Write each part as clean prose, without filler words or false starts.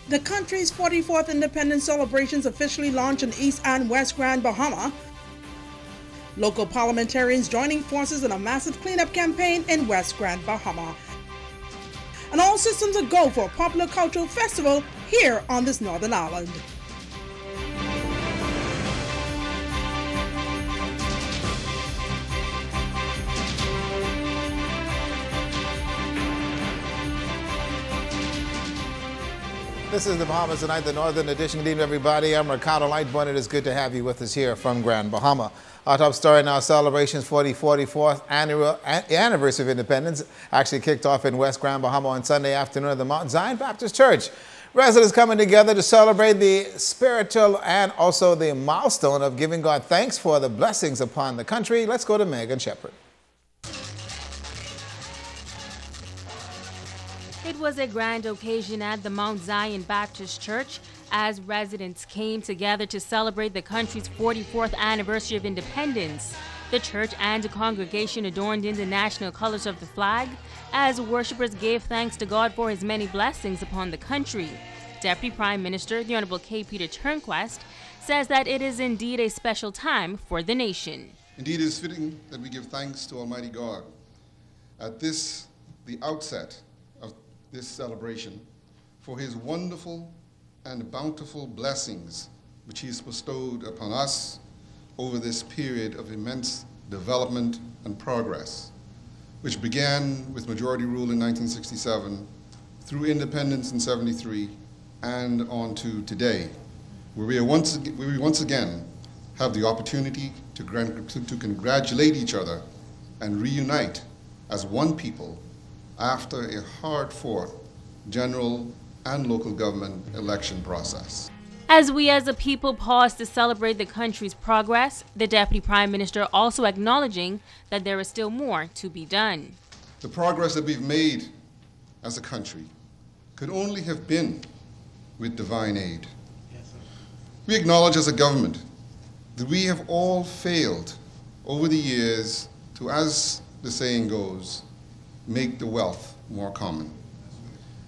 The country's 44th independence celebrations officially launched in East and West Grand Bahama. Local parliamentarians joining forces in a massive cleanup campaign in West Grand Bahama. And all systems are go for a popular cultural festival here on this northern island. This is the Bahamas Tonight, the Northern Edition. Good evening, everybody. I'm Ricardo Lightburn. It is good to have you with us here from Grand Bahama. Our top story now, celebrations for the 44th anniversary of independence actually kicked off in West Grand Bahama on Sunday afternoon at the Mount Zion Baptist Church. Residents coming together to celebrate the spiritual and also the milestone of giving God thanks for the blessings upon the country. Let's go to Megan Shepherd. It was a grand occasion at the Mount Zion Baptist Church as residents came together to celebrate the country's 44th anniversary of independence. The church and the congregation adorned in the national colors of the flag as worshipers gave thanks to God for his many blessings upon the country. Deputy Prime Minister, the Honorable K. Peter Turnquest, says that it is indeed a special time for the nation. Indeed, it is fitting that we give thanks to Almighty God at the outset of this celebration for his wonderful and bountiful blessings which he has bestowed upon us over this period of immense development and progress, which began with majority rule in 1967, through independence in 73, and on to today, where we once again have the opportunity to congratulate each other and reunite as one people after a hard-fought general and local government election process. As we as a people pause to celebrate the country's progress, the Deputy Prime Minister also acknowledging that there is still more to be done. The progress that we've made as a country could only have been with divine aid. We acknowledge as a government that we have all failed over the years to, as the saying goes, make the wealth more common.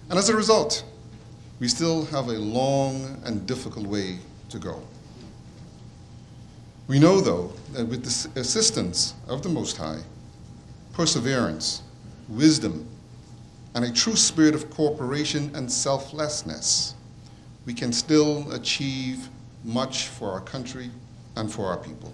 And as a result, we still have a long and difficult way to go. We know, though, that with the assistance of the Most High, perseverance, wisdom, and a true spirit of cooperation and selflessness, we can still achieve much for our country and for our people.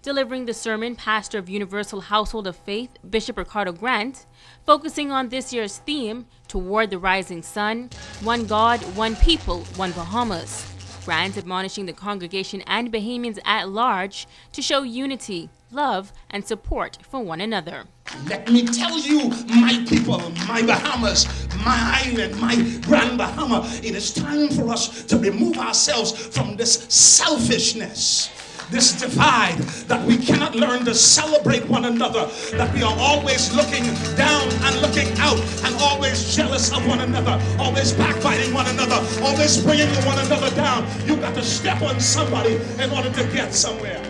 Delivering the sermon, pastor of Universal Household of Faith, Bishop Ricardo Grant, focusing on this year's theme, Toward the Rising Sun, One God, One People, One Bahamas. Grant admonishing the congregation and Bahamians at large to show unity, love, and support for one another. Let me tell you, my people, my Bahamas, my island, my Grand Bahama, it is time for us to remove ourselves from this selfishness, this divide, that we cannot learn to celebrate one another, that we are always looking down and looking out and always jealous of one another, always backbiting one another, always bringing one another down. You've got to step on somebody in order to get somewhere.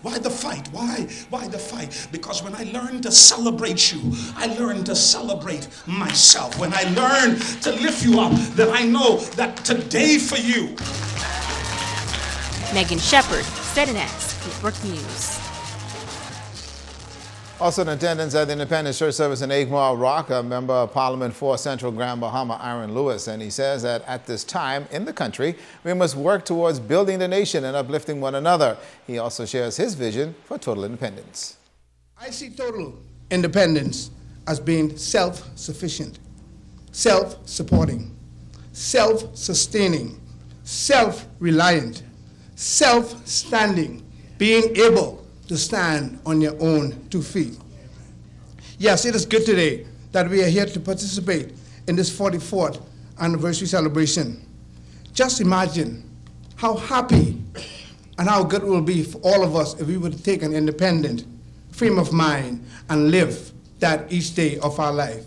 Why the fight? Why the fight? Because when I learn to celebrate you, I learn to celebrate myself. When I learn to lift you up, then I know that today for you. Megan Shepherd, ZNS, Freeport News. Also in attendance at the Independence Church service in Egmont Rock, a member of Parliament for Central Grand Bahama, Aaron Lewis, and he says that at this time in the country, we must work towards building the nation and uplifting one another. He also shares his vision for total independence. I see total independence as being self-sufficient, self-supporting, self-sustaining, self-reliant, self-standing, being able to stand on your own 2 feet. Yes, it is good today that we are here to participate in this 44th anniversary celebration. Just imagine how happy and how good it will be for all of us if we would take an independent frame of mind and live that each day of our life.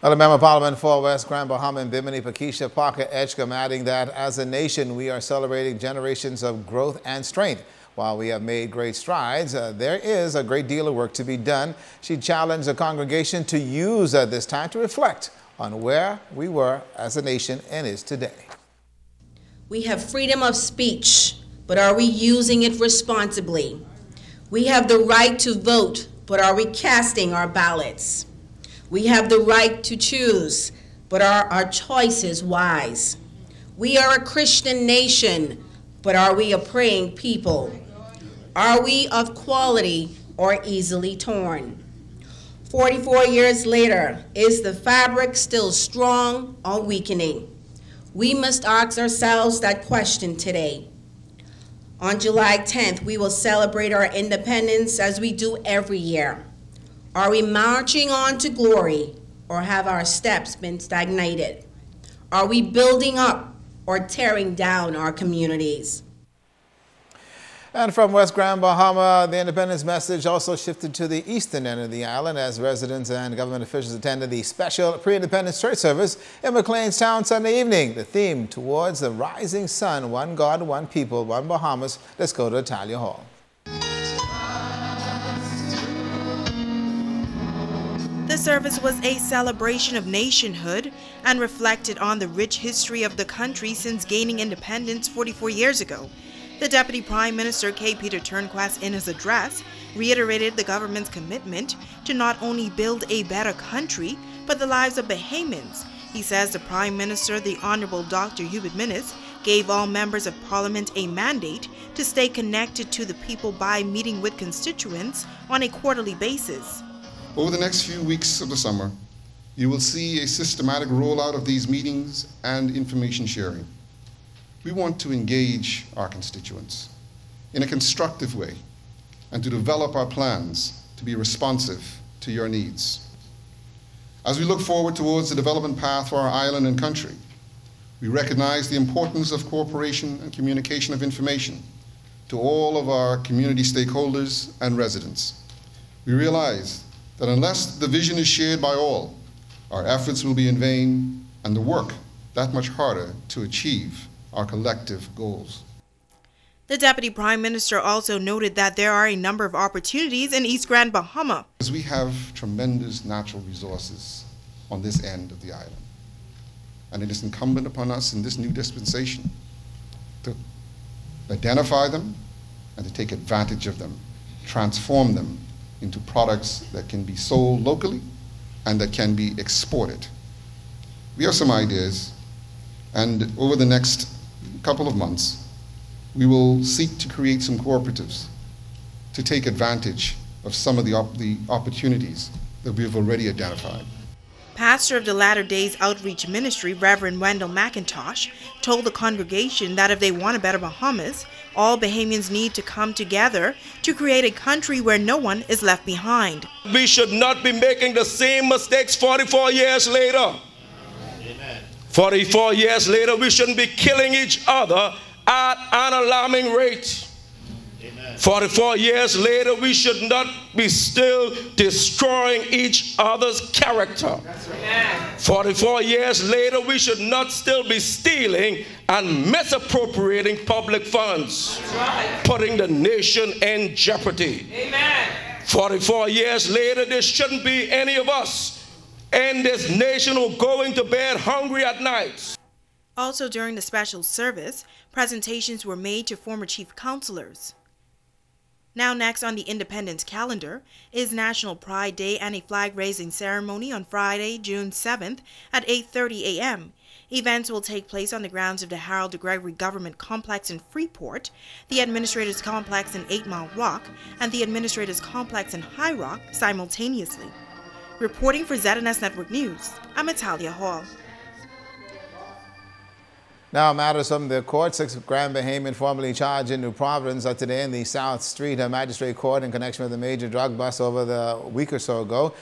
Member of Parliament for West Grand Bahama and Bimini, Pakisha Parker Edgecombe, adding that as a nation we are celebrating generations of growth and strength. While we have made great strides, there is a great deal of work to be done. She challenged the congregation to use this time to reflect on where we were as a nation and is today. We have freedom of speech, but are we using it responsibly? We have the right to vote, but are we casting our ballots? We have the right to choose, but are our choices wise? We are a Christian nation, but are we a praying people? Are we of quality or easily torn? 44 years later, is the fabric still strong or weakening? We must ask ourselves that question today. On July 10th, we will celebrate our independence as we do every year. Are we marching on to glory, or have our steps been stagnated? Are we building up or tearing down our communities? And from West Grand Bahama, the independence message also shifted to the eastern end of the island as residents and government officials attended the special pre-independence church service in McLeanstown Sunday evening. The theme, Towards the Rising Sun, One God, One People, One Bahamas. Let's go to Italia Hall. The service was a celebration of nationhood and reflected on the rich history of the country since gaining independence 44 years ago. The Deputy Prime Minister K. Peter Turnquist, in his address, reiterated the government's commitment to not only build a better country, but the lives of Bahamians. He says the Prime Minister, the Honorable Dr. Hubert Minnis, gave all members of Parliament a mandate to stay connected to the people by meeting with constituents on a quarterly basis. Over the next few weeks of the summer, you will see a systematic rollout of these meetings and information sharing. We want to engage our constituents in a constructive way and to develop our plans to be responsive to your needs. As we look forward towards the development path for our island and country, we recognize the importance of cooperation and communication of information to all of our community stakeholders and residents. We realize that unless the vision is shared by all, our efforts will be in vain and the work that much harder to achieve our collective goals. The Deputy Prime Minister also noted that there are a number of opportunities in East Grand Bahama. We have tremendous natural resources on this end of the island, and it is incumbent upon us in this new dispensation to identify them and to take advantage of them, transform them into products that can be sold locally and that can be exported. We have some ideas, and over the next couple of months, we will seek to create some cooperatives to take advantage of some of the opportunities that we have already identified. Pastor of the Latter Days Outreach Ministry, Reverend Wendell McIntosh, told the congregation that if they want a better Bahamas, all Bahamians need to come together to create a country where no one is left behind. We should not be making the same mistakes 44 years later. 44 years later, we shouldn't be killing each other at an alarming rate. 44 years later, we should not be still destroying each other's character. 44 years later, we should not still be stealing and misappropriating public funds, putting the nation in jeopardy. 44 years later, there shouldn't be any of us in this nation who are going to bed hungry at night. Also during the special service, presentations were made to former chief counselors. Now next on the Independence calendar is National Pride Day and a flag-raising ceremony on Friday, June 7th at 8:30 a.m. Events will take place on the grounds of the Harold de Gregory Government Complex in Freeport, the Administrators Complex in 8 Mile Rock, and the Administrators Complex in High Rock simultaneously. Reporting for ZNS Network News, I'm Italia Hall. Now, matters from the court. 6 Grand Bahamian formerly charged in New Providence are today in the South Street Magistrate Court in connection with a major drug bust over the week or so ago.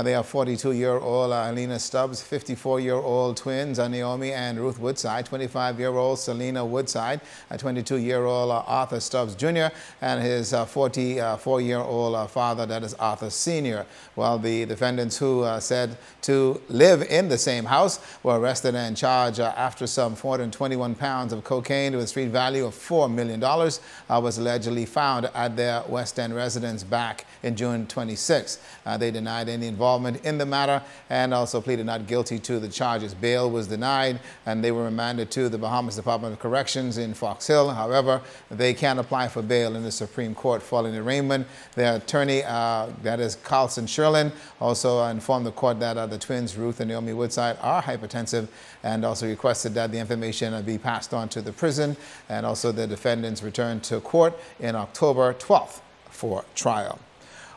They are 42-year-old Alina Stubbs, 54-year-old twins Naomi and Ruth Woodside, 25-year-old Selena Woodside, a 22-year-old Arthur Stubbs Jr., and his 44-year-old father, that is Arthur Sr. Well, the defendants who said to live in the same house were arrested and charged after some 420 21 pounds of cocaine with a street value of $4 million was allegedly found at their West End residence back in June 26. They denied any involvement in the matter and also pleaded not guilty to the charges. Bail was denied and they were remanded to the Bahamas Department of Corrections in Fox Hill. However, they can apply for bail in the Supreme Court following arraignment. Their attorney, that is Carlson Sherlin, also informed the court that the twins, Ruth and Naomi Woodside, are hypertensive and also requested that the information be passed on to the prison, and also the defendants returned to court in October 12th for trial.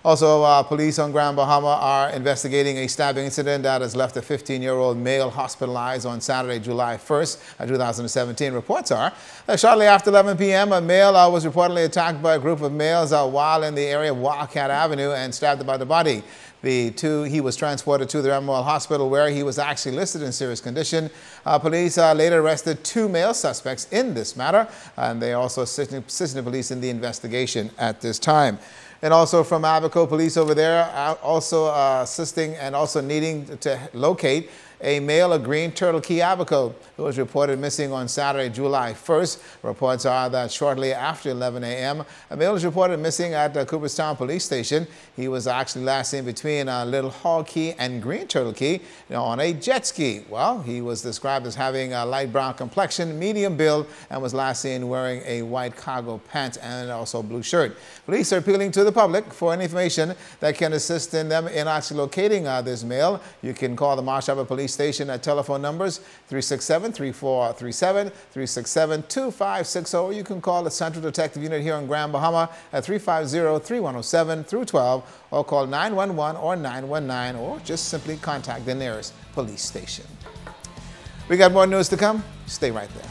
Also, police on Grand Bahama are investigating a stabbing incident that has left a 15-year-old male hospitalized on Saturday, July 1st, 2017. Reports are that shortly after 11 p.m., a male was reportedly attacked by a group of males while in the area of Wildcat Avenue and stabbed about the body. He was transported to the Emerald Hospital where he was actually listed in serious condition. Police later arrested 2 male suspects in this matter, and they are also assisting the police in the investigation at this time. And also from Abaco, police over there are also assisting and also needing to locate a male of Green Turtle Key, Abaco, who was reported missing on Saturday, July 1st. Reports are that shortly after 11 a.m., a male was reported missing at the Cooperstown Police Station. He was actually last seen between Little Hall Key and Green Turtle Key on a jet ski. Well, he was described as having a light brown complexion, medium build, and was last seen wearing a white cargo pants and also blue shirt. Police are appealing to the public for any information that can assist in them in actually locating this male. You can call the Marsh Harbor Police Station at telephone numbers 367-3437, 367-2560, or you can call the Central Detective Unit here on Grand Bahama at 350-3107 through 12, or call 911 or 919, or just simply contact the nearest police station. We got more news to come. Stay right there.